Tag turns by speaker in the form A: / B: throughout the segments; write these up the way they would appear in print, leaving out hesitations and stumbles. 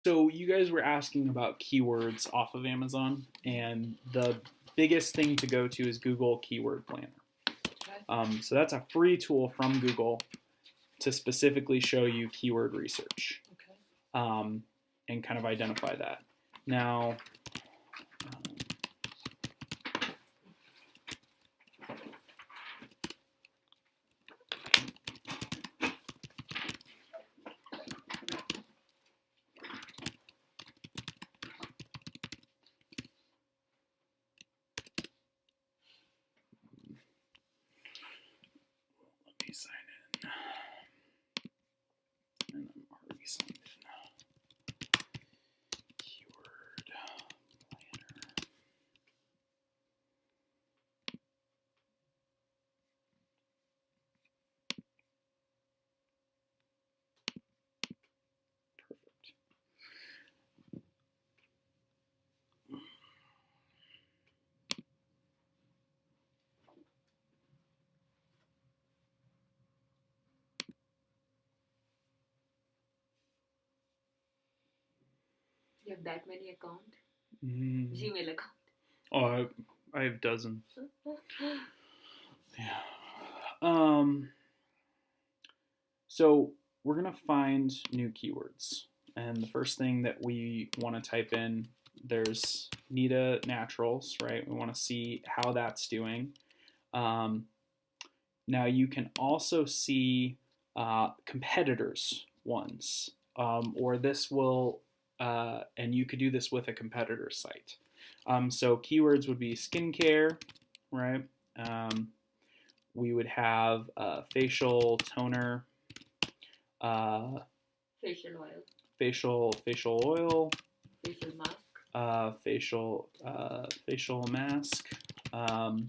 A: So you guys were asking about keywords off of Amazon, and the biggest thing to go to is Google Keyword Planner.
B: Okay.
A: So that's a free tool from Google to specifically show you keyword research
B: Okay.
A: and kind of identify that. Now, let me sign in. And I'm already signed in. Keyword Planner. Perfect.
B: You have that many account?
A: Mm.
B: Gmail account.
A: Oh, I have dozens. Yeah. So we're gonna find new keywords, and the first thing that we want to type in, there's Nita Naturals, right? We want to see how that's doing. Now you can also see competitors ones, or this will, and you could do this with a competitor site. So keywords would be skincare, right? We would have facial toner,
B: Facial oil.
A: facial oil,
B: Facial mask.
A: facial mask,
B: Serum.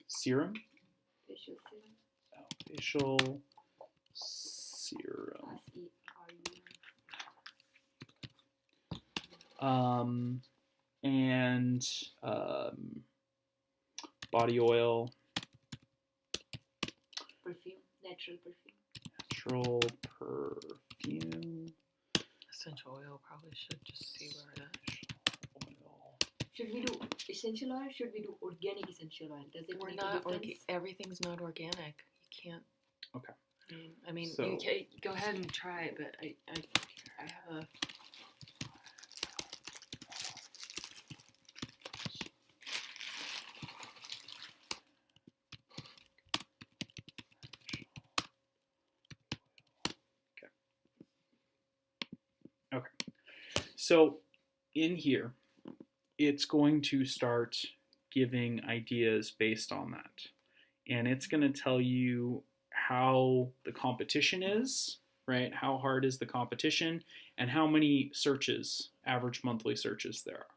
A: serum,
B: Facial serum.
A: facial serum,
B: SERUM.
A: and body oil,
B: Perfume. Natural perfume.
A: natural perfume,
C: Essential oil probably should just see where it is.
A: oil.
B: Should we do essential oil? Should we do organic essential oil? Does it
C: We're
B: make
C: not
B: a difference?
C: everything's not organic. You can't.
A: Okay.
C: I mean,
A: So-
C: you can go ahead and try it, but I have a.
A: So in here, it's going to start giving ideas based on that. And it's going to tell you how the competition is, right? How hard is the competition, and how many searches, average monthly searches there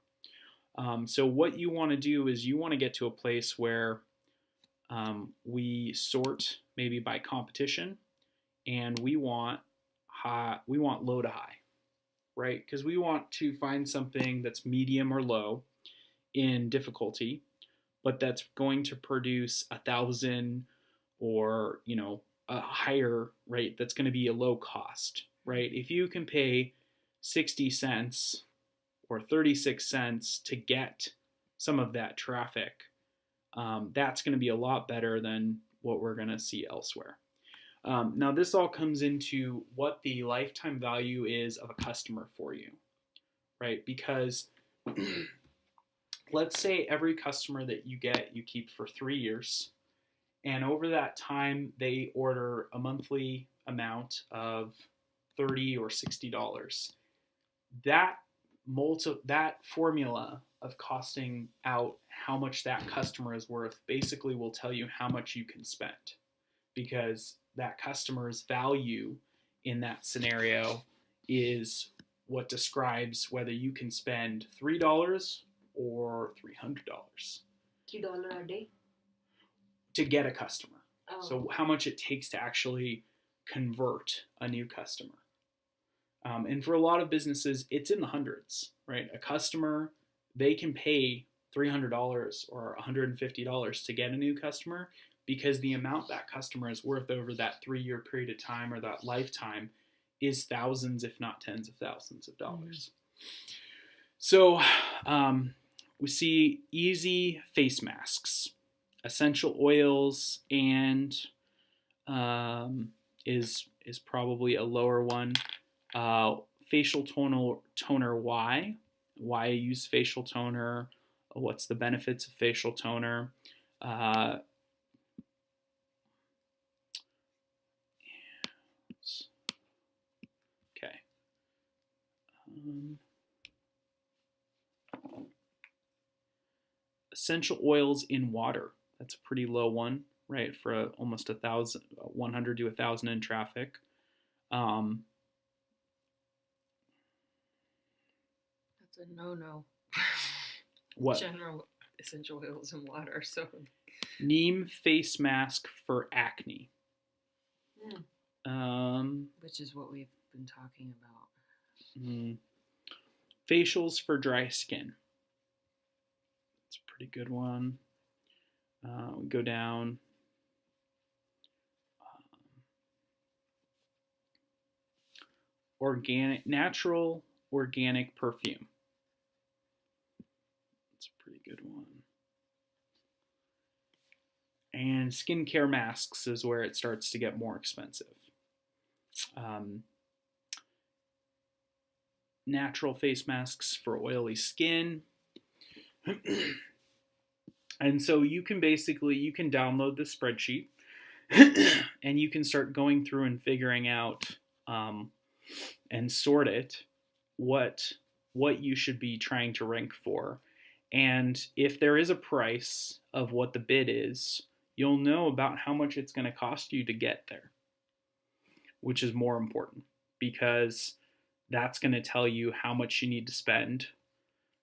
A: are. So what you want to do is you want to get to a place where we sort maybe by competition, and we want low to high, right? Because we want to find something that's medium or low in difficulty, but that's going to produce 1,000 or a higher rate. That's going to be a low cost, right? If you can pay 60 cents or 36 cents to get some of that traffic, that's going to be a lot better than what we're going to see elsewhere. Now, this all comes into what the lifetime value is of a customer for you, right? Because let's say every customer that you get, you keep for 3 years, and over that time, they order a monthly amount of $30 or $60. That formula of costing out how much that customer is worth basically will tell you how much you can spend, because that customer's value in that scenario is what describes whether you can spend $3 or $300
B: $3 a day.
A: to get a customer.
B: Oh.
A: So how much it takes to actually convert a new customer. And for a lot of businesses, it's in the hundreds, right? A customer, they can pay $300 or $150 to get a new customer, because the amount that customer is worth over that 3-year period of time or that lifetime is thousands, if not tens of thousands of dollars. So we see easy face masks, essential oils, and is probably a lower one. Facial toner, why use facial toner? What's the benefits of facial toner? Okay. Essential oils in water. That's a pretty low one, right? For almost 1,000, 100 to 1,000 in traffic.
C: That's a no.
A: What?
C: General essential oils and water. So
A: Neem face mask for acne.
C: which is what we've been talking about.
A: Facials for dry skin. That's a pretty good one. We go down. Natural organic perfume. That's a pretty good one. And skincare masks is where it starts to get more expensive. Natural face masks for oily skin. And so you can download the spreadsheet and you can start going through and figuring out and sort it what you should be trying to rank for. And if there is a price of what the bid is, you'll know about how much it's going to cost you to get there, which is more important because that's going to tell you how much you need to spend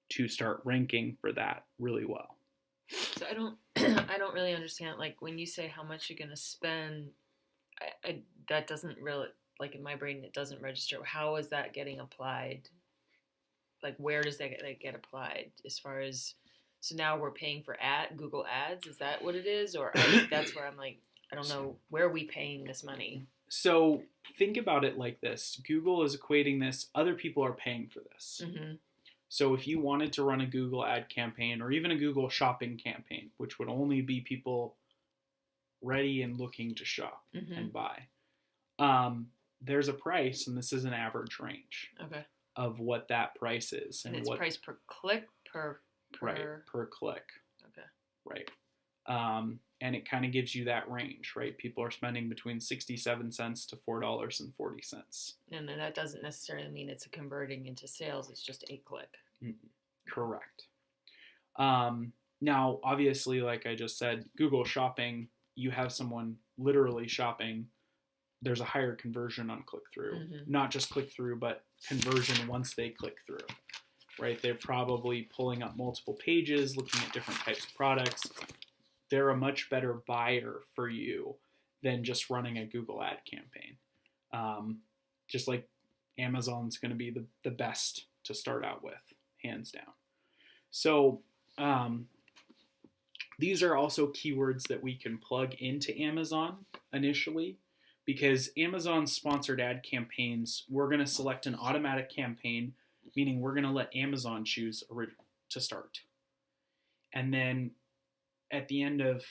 A: to start ranking for that really well.
C: So I don't really understand, like, when you say how much you're going to spend, that doesn't really, like, in my brain, it doesn't register. How is that getting applied? Like, where does that get applied as far as, so now we're paying for Google ads? Is that what it is? Or that's where I'm like, I don't know, where are we paying this money?
A: So think about it like this. Google is equating this, other people are paying for this.
C: Mm-hmm.
A: So if you wanted to run a Google ad campaign or even a Google shopping campaign, which would only be people ready and looking to shop and buy, there's a price, and this is an average range of what that price is.
C: And it's price per click, per
A: click.
C: Okay.
A: Right. And it kind of gives you that range, right? People are spending between 67 cents to $4.40.
C: And then that doesn't necessarily mean it's converting into sales. It's just a click.
A: Correct. Now, obviously, like I just said, Google Shopping, you have someone literally shopping. There's a higher conversion on click-through. Not just click-through, but conversion once they click through, right? They're probably pulling up multiple pages, looking at different types of products. They're a much better buyer for you than just running a Google ad campaign. Just like Amazon's going to be the best to start out with, hands down. So these are also keywords that we can plug into Amazon initially, because Amazon's sponsored ad campaigns, we're going to select an automatic campaign, meaning we're going to let Amazon choose to start. And then at the end of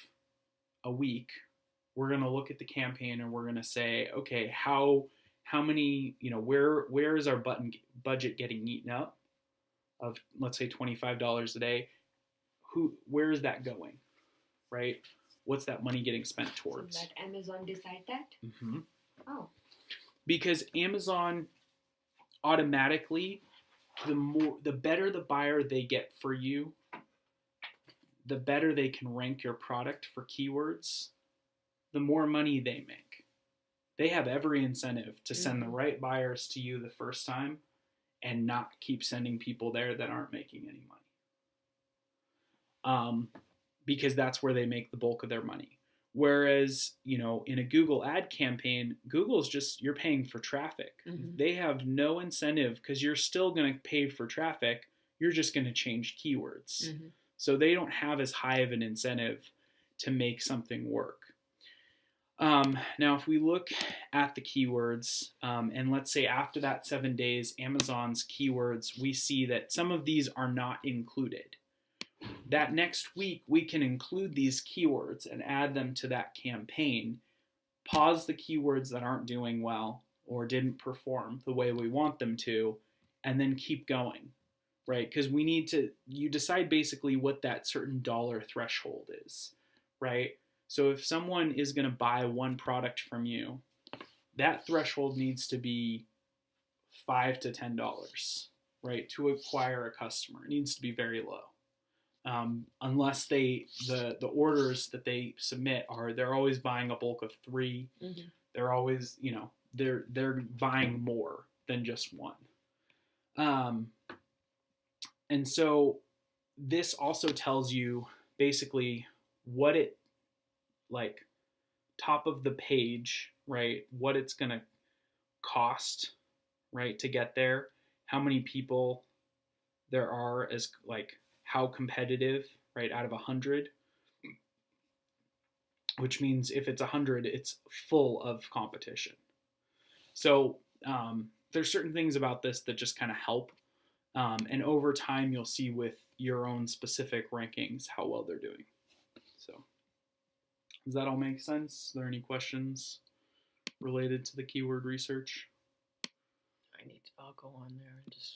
A: a week, we're going to look at the campaign and we're going to say, okay, how many, where is our budget getting eaten up of, let's say, $25 a day? Where is that going, right? What's that money getting spent towards?
B: So let Amazon decide that?
A: Mm-hmm.
B: Oh.
A: Because Amazon automatically, the better the buyer they get for you, the better they can rank your product for keywords, the more money they make. They have every incentive to send the right buyers to you the first time and not keep sending people there that aren't making any money. Because that's where they make the bulk of their money. Whereas, in a Google ad campaign, Google's just, you're paying for traffic. They have no incentive because you're still going to pay for traffic. You're just going to change keywords. So they don't have as high of an incentive to make something work. Now, if we look at the keywords, and let's say after that 7 days, Amazon's keywords, we see that some of these are not included. That next week, we can include these keywords and add them to that campaign, pause the keywords that aren't doing well or didn't perform the way we want them to, and then keep going, right? Because you decide basically what that certain dollar threshold is, right? So if someone is going to buy one product from you, that threshold needs to be $5 to $10, right? To acquire a customer, it needs to be very low. Unless the orders that they submit they're always buying a bulk of 3.
C: Mm-hmm.
A: They're always they're buying more than just one. And so this also tells you basically what it like top of the page, right? What it's gonna cost, right, to get there, how many people there are, as like how competitive, right, out of 100, which means if it's 100, it's full of competition. So there's certain things about this that just kind of help, and over time you'll see with your own specific rankings how well they're doing. So does that all make sense? Are there any questions related to the keyword research?
C: I'll go on there and just